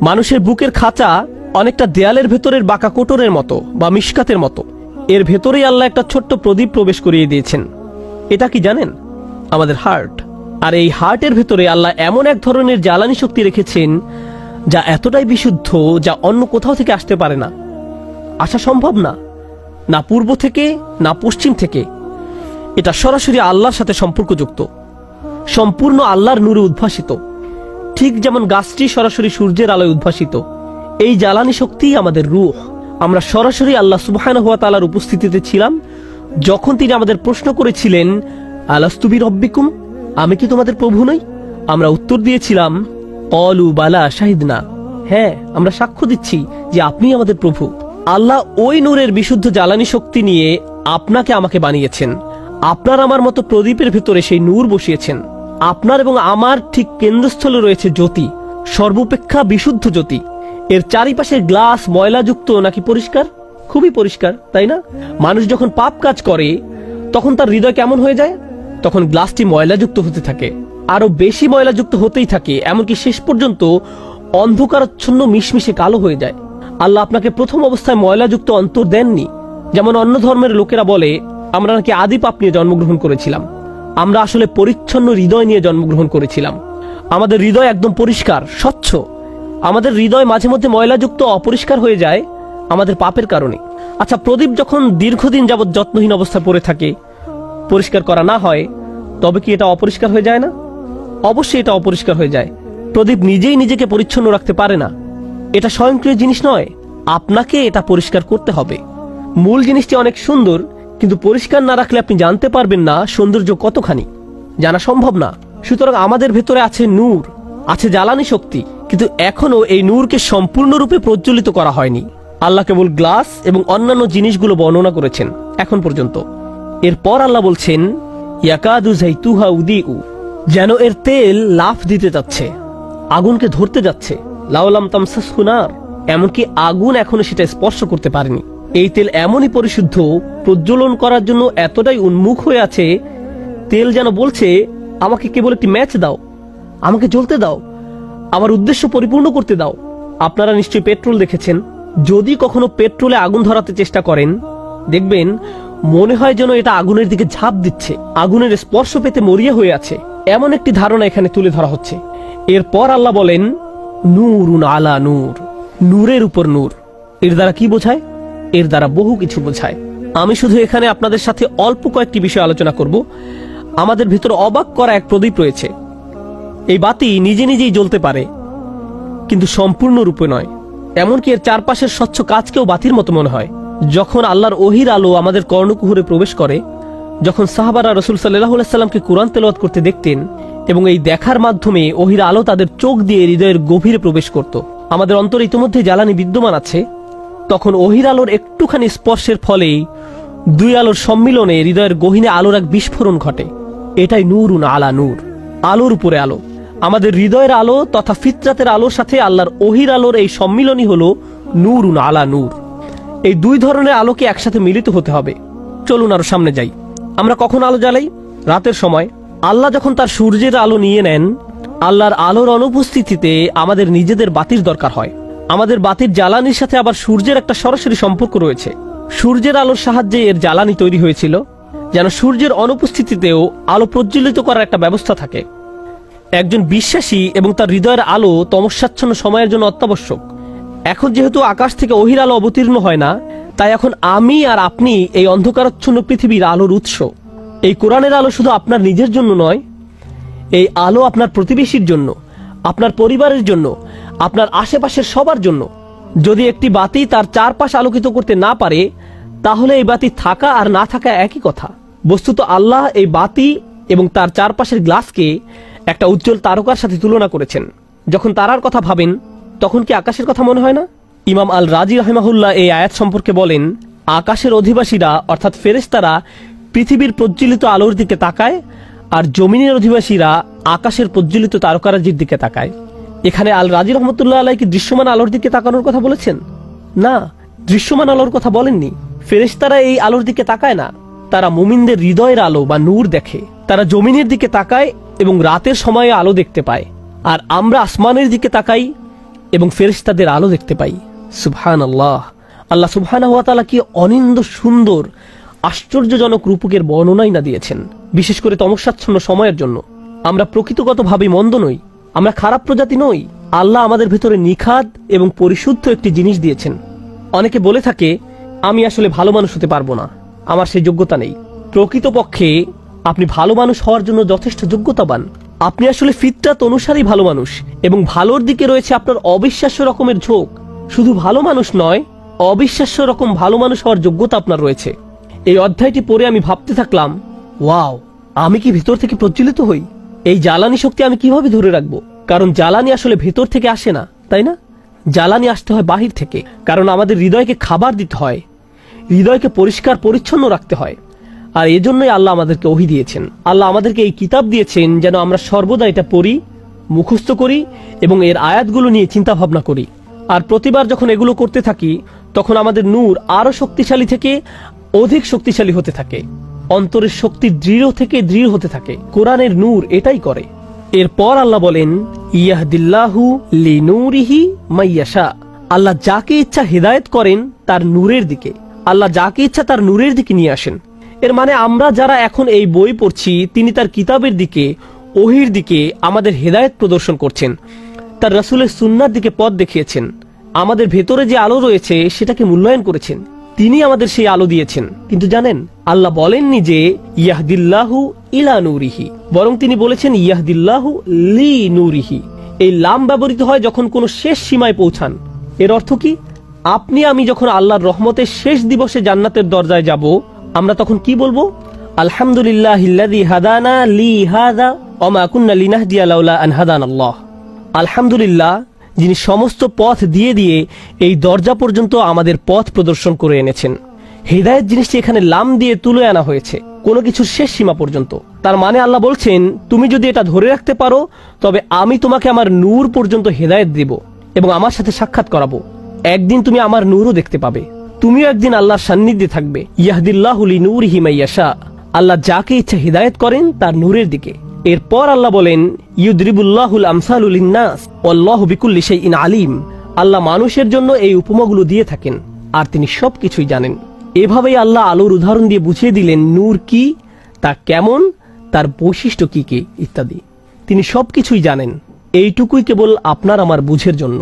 মানুষের বুকের খাঁচা অনেকটা দেয়ালের ভেতরের বাঁকা কোটরের মতো বা মিশকাতের মতো। এর ভেতরেই আল্লাহ একটা ছোট্ট প্রদীপ প্রবেশ করিয়ে দিয়েছেন। এটা কি জানেন? আমাদের হার্ট। আর এই হার্টের ভেতরে আল্লাহ এমন এক ধরনের জ্বালানি শক্তি রেখেছেন যা এতটাই বিশুদ্ধ, যা অন্য কোথাও থেকে আসতে পারে না, আসা সম্ভব না, না পূর্ব থেকে না পশ্চিম থেকে। এটা সরাসরি আল্লাহর সাথে সম্পর্কযুক্ত, সম্পূর্ণ আল্লাহর নূরে উদ্ভাসিত, ঠিক যেমন গাছটি সরাসরি সূর্যের আলোয় উদ্ভাসিত। এই জ্বালানি শক্তিই আমাদের রূহ। আমরা সরাসরি আল্লাহ সুবহানাহু ওয়া তাআলার উপস্থিতিতে ছিলাম যখন তিনি আমাদের প্রশ্ন করেছিলেন, আলাস্তু বিরব্বিকুম, আমি কি তোমাদের প্রভু নই? আমরা উত্তর দিয়েছিলাম, ক্বালু বালা শাহিদনা, হ্যাঁ আমরা সাক্ষ্য দিচ্ছি যে আপনি আমাদের প্রভু। আল্লাহ ওই নূরের বিশুদ্ধ জ্বালানি শক্তি নিয়ে আপনাকে আমাকে বানিয়েছেন। আপনার আমার মতো প্রদীপের ভেতরে সেই নূর বসিয়েছেন। আপনার এবং আমার ঠিক কেন্দ্রস্থলে রয়েছে জ্যোতি, সর্বাপেক্ষা বিশুদ্ধ জ্যোতি। এর চারিপাশের গ্লাস ময়লাযুক্ত নাকি পরিষ্কার? খুবই পরিষ্কার, তাই না? মানুষ যখন পাপ কাজ করে তখন তার হৃদয় কেমন হয়ে যায়? তখন গ্লাসটি ময়লাযুক্ত হতে থাকে, আরো বেশি ময়লাযুক্ত হতেই থাকে, এমনকি শেষ পর্যন্ত অন্ধকারাচ্ছন্ন মিশমিশে কালো হয়ে যায়। আল্লাহ আপনাকে প্রথম অবস্থায় ময়লাযুক্ত অন্তর দেননি। যেমন অন্য ধর্মের লোকেরা বলে আমরা নাকি আদি পাপ নিয়ে জন্মগ্রহণ করেছিলাম। আমরা আসলে পরিচ্ছন্ন হৃদয় নিয়ে জন্মগ্রহণ করেছিলাম। আমাদের হৃদয় একদম পরিষ্কার, স্বচ্ছ। আমাদের হৃদয় মাঝে মধ্যে ময়লাযুক্ত, অপরিষ্কার হয়ে যায় আমাদের পাপের কারণে। আচ্ছা, প্রদীপ যখন দীর্ঘদিন যাবৎ যত্নহীন অবস্থায় পড়ে থাকে, পরিষ্কার করা না হয়, তবে কি এটা অপরিষ্কার হয়ে যায় না? অবশ্যই এটা অপরিষ্কার হয়ে যায়। প্রদীপ নিজেই নিজেকে পরিচ্ছন্ন রাখতে পারে না, এটা স্বয়ংক্রিয় জিনিস নয়, আপনাকে এটা পরিষ্কার করতে হবে। মূল জিনিসটি অনেক সুন্দর, কিন্তু পরিষ্কার না রাখলে আপনি জানতে পারবেন না সৌন্দর্য কতখানি, জানা সম্ভব না। সুতরাং আমাদের ভেতরে আছে নূর, আছে জ্বালানি শক্তি, কিন্তু এখনো এই নূরকে সম্পূর্ণরূপে প্রজ্বলিত করা হয়নি। আল্লাহ কেবল গ্লাস এবং অন্যান্য জিনিসগুলো বর্ণনা করেছেন এখন পর্যন্ত। এরপর আল্লাহ বলছেন, ইয়াকাদু যাইতুহা উদিউ, যেন এর তেল লাফ দিতে যাচ্ছে, আগুনকে ধরতে যাচ্ছে। লাউলাম তামসাসহু নার, এমনকি আগুন এখনো সেটা স্পর্শ করতে পারেনি। এই তেল এমনই পরিশুদ্ধ, প্রজ্বলন করার জন্য এতটাই উন্মুখ হয়ে আছে, তেল যেন বলছে, আমাকে কেবল একটি ম্যাচ দাও, আমাকে জ্বলতে দাও, আমার উদ্দেশ্য পরিপূর্ণ করতে দাও। আপনারা নিশ্চয়ই পেট্রোল দেখেছেন। যদি কখনো পেট্রোলে আগুন ধরাতে চেষ্টা করেন, দেখবেন মনে হয় যেন এটা আগুনের দিকে ঝাঁপ দিচ্ছে, আগুনের স্পর্শ পেতে মরিয়া হয়ে আছে। এমন একটি ধারণা এখানে তুলে ধরা হচ্ছে। এরপর আল্লাহ বলেন, নূরুন আলা নূর, নূরের উপর নূর। এর দ্বারা কি বোঝায়? এর দ্বারা বহু কিছু বোঝায়। আমি শুধু এখানে আপনাদের সাথে অল্প কয়েকটি বিষয় আলোচনা করব। আমাদের ভিতরে অবাক করা এক প্রদীপ রয়েছে। এই বাতি নিজে নিজেই জ্বলতে পারে, কিন্তু সম্পূর্ণরূপে নয়। এমনকি এর চারপাশের স্বচ্ছ কাজকেও বাতির মতো মনে হয়। যখন আল্লাহর ওহির আলো আমাদের কর্ণকুহরে প্রবেশ করে, যখন সাহাবারা রাসূল সাল্লাল্লাহু আলাইহি সাল্লামকে কোরআন তেলাওয়াত করতে দেখতেন এবং এই দেখার মাধ্যমে ওহির আলো তাদের চোখ দিয়ে হৃদয়ের গভীরে প্রবেশ করত, আমাদের অন্তরে ইতিমধ্যে জ্বালানি বিদ্যমান আছে, তখন ওহির আলোর একটুখানি স্পর্শের ফলেই দুই আলোর সম্মিলনে হৃদয়ের গহীনে আলোর এক বিস্ফোরণ ঘটে। এটাই নূরুন আলা নূর, আলোর উপরে আলো। আমাদের হৃদয়ের আলো তথা ফিতরাতের আলোর সাথে আল্লাহর ওহির আলোর এই সম্মিলনই হলো নূরুন আলা নূর। এই দুই ধরনের আলোকে একসাথে মিলিত হতে হবে। চলুন আরো সামনে যাই। আমরা কখন আলো জ্বালাই? রাতের সময়। আল্লাহ যখন তার সূর্যের আলো নিয়ে নেন, আল্লাহর আলোর অনুপস্থিতিতে আমাদের নিজেদের বাতির দরকার হয়। আমাদের বাতির জ্বালানির সাথে আবার সূর্যের একটা সরাসরি সম্পর্ক রয়েছে। সূর্যের আলোর সাহায্যে এর জ্বালানি তৈরি হয়েছিল, যেন সূর্যের অনুপস্থিতিতেও আলো প্রজ্বলিত করার একটা ব্যবস্থা থাকে। একজন বিশ্বাসী এবং তার হৃদয়ের আলো তমস্যাচ্ছন্ন সময়ের জন্য অত্যাবশ্যক। এখন যেহেতু আকাশ থেকে ওহির আলো অবতীর্ণ হয় না, তাই এখন আমি আর আপনি এই অন্ধকারাচ্ছন্ন পৃথিবীর আলোর উৎস। এই কোরআনের আলো শুধু আপনার নিজের জন্য নয়, এই আলো আপনার প্রতিবেশীর জন্য, আপনার পরিবারের জন্য, আপনার আশেপাশের সবার জন্য। যদি একটি বাতি তার চারপাশ আলোকিত করতে না পারে, তাহলে এই বাতি থাকা আর না থাকা একই কথা। বস্তুত আল্লাহ এই বাতি এবং তার চারপাশের গ্লাসকে একটা উজ্জ্বল তারকার সাথে তুলনা করেছেন। যখন তারার কথা ভাবেন, তখন কি আকাশের কথা মনে হয় না? ইমাম আল রাজি রাহিমাহুল্লাহ এই আয়াত সম্পর্কে বলেন, আকাশের অধিবাসীরা অর্থাৎ ফেরেশতারা পৃথিবীর প্রজ্বলিত আলোর দিকে তাকায়, আর জমিনের অধিবাসীরা আকাশের প্রজ্বলিত তারকারাজির দিকে তাকায়। এখানে আল রাজি রহমতুল্লাহ আলাইহি কি দৃশ্যমান আলোর দিকে তাকানোর কথা বলেছেন? না, দৃশ্যমান আলোর কথা বলেননি। ফেরেশতারা এই আলোর দিকে তাকায় না, তারা মুমিনদের হৃদয়ের আলো বা নূর দেখে। তারা জমিনের দিকে তাকায় এবং রাতের সময়ে আলো দেখতে পায়। আর আমরা আসমানের দিকে তাকাই, এবং ফেরেশতাদের আলো দেখতে পাই। সুবহানাল্লাহ। আল্লাহ সুবহানাহু ওয়া তাআলা কি অনিন্দ্য সুন্দর আশ্চর্যজনক রূপকের বর্ণনাই না দিয়েছেন, বিশেষ করে তমসাচ্ছন্ন সময়ের জন্য। আমরা প্রকৃতগতভাবে মন্দ নই, আমরা খারাপ প্রজাতি নই। আল্লাহ আমাদের ভেতরে নিখাদ এবং পরিশুদ্ধ একটি জিনিস দিয়েছেন। অনেকে বলে থাকে, আমি আসলে ভালো মানুষ হতে পারবো না, আমার সেই যোগ্যতা নেই। প্রকৃতপক্ষে আপনি ভালো মানুষ হওয়ার জন্য যথেষ্ট যোগ্যতাবান। আপনি আসলে ফিতরাত অনুসারেই ভালো মানুষ, এবং ভালোর দিকে রয়েছে আপনার অবিশ্বাস্য রকমের ঝোঁক। শুধু ভালো মানুষ নয়, অবিশ্বাস্য রকম ভালো মানুষ হওয়ার যোগ্যতা আপনার রয়েছে। এই অধ্যায়টি পড়ে আমি ভাবতে থাকলাম, ওয়াও, আমি কি ভিতর থেকে প্রজ্বলিত হই? এই জ্বালানি শক্তি আমি কিভাবে ধরে রাখবো? কারণ জ্বালানি আসলে ভেতর থেকে আসে না, তাই না? জ্বালানি আসতে হয় বাহির থেকে। কারণ আমাদের হৃদয়কে খাবার দিতে হয়, হৃদয়কে পরিষ্কার পরিচ্ছন্ন রাখতে হয়। আর এজন্যই আল্লাহ আমাদেরকে ওহী দিয়েছেন। আল্লাহ আমাদেরকে এই কিতাব দিয়েছেন যেন আমরা সর্বদা এটা পড়ি, মুখস্থ করি এবং এর আয়াতগুলো নিয়ে চিন্তা ভাবনা করি। আর প্রতিবার যখন এগুলো করতে থাকি, তখন আমাদের নূর আরো শক্তিশালী থেকে অধিক শক্তিশালী হতে থাকে। অন্তরের শক্তি দৃঢ় থেকে দৃঢ় হতে থাকে। কোরআনের নূর এটাই করে। এরপর আল্লাহ বলেন, ইয়াহদিল্লাহু লিনূরিহি মাইয়াশা। আল্লাহ যাকে ইচ্ছা হিদায়াত করেন তার নূরের দিকে। আল্লাহ যাকে ইচ্ছা তার নূরের দিকে নিয়ে আসেন। এর মানে আমরা যারা এখন এই বই পড়ছি, তিনি তার কিতাবের দিকে, ওহির দিকে আমাদের হেদায়েত প্রদর্শন করছেন। তার রাসূলের সুন্নাহর দিকে পথ দেখিয়েছেন। আমাদের ভেতরে যে আলো রয়েছে সেটাকে মূল্যায়ন করেছেন। তিনি আমাদের সেই আলো দিয়েছেন। কিন্তু জানেন, আল্লাহ বলেননি যে ইয়াহদিল্লাহু ইলা নূরিহি, বরং তিনি বলেছেন ইয়াহদিল্লাহু লি নূরিহি। এই লাম ব্যবহৃত হয় যখন কোনো শেষ সীমায় পৌঁছান। এর অর্থ কি? আপনি আমি যখন আল্লাহর রহমতের শেষ দিবসে জান্নাতের দরজায় যাব, আমরা তখন কি বলবো? আলহামদুলিল্লাহিল্লাযী হাদানা লিহাযা ওয়া মা কুন্না লিনাহদিয়া লাউলা আন হাদানাল্লাহ। আলহামদুলিল্লাহ, যিনি সমস্ত পথ দিয়ে দিয়ে এই দরজা পর্যন্ত আমাদের পথ প্রদর্শন করে এনেছেন। হিদায়াত জিনিসটি এখানে লাম দিয়ে তুলে আনা হয়েছে, কোনো কিছুর শেষ সীমা পর্যন্ত। তার মানে আল্লাহ বলছেন, তুমি যদি এটা ধরে রাখতে পারো, তবে আমি তোমাকে আমার নূর পর্যন্ত হিদায়াত দিব এবং আমার সাথে সাক্ষাৎ করাবো। একদিন তুমি আমার নূরও দেখতে পাবে, তুমিও একদিন আল্লাহর সান্নিধ্যে থাকবে। ইয়াহদিল্লাহু লিনূরিহি মাইয়াশা। আল্লাহ যাকে ইচ্ছা হিদায়াত করেন তার নূরের দিকে। এরপর আল্লাহ বলেন, ইউদরিবুল্লাহুল আমসালু লিন্নাস ওয়াল্লাহু বিকুল্লি শাইইন আলিম। আল্লাহ মানুষের জন্য এই উপমাগুলো দিয়ে থাকেন, আর তিনি সবকিছুই জানেন। এভাবেই আল্লাহ আলোর উদাহরণ দিয়ে বুঝিয়ে দিলেন নূর কি, তা কেমন, তার বৈশিষ্ট্য কি কি ইত্যাদি। তিনি সবকিছুই জানেন। এইটুকুই কেবল আপনার আমার বুঝের জন্য।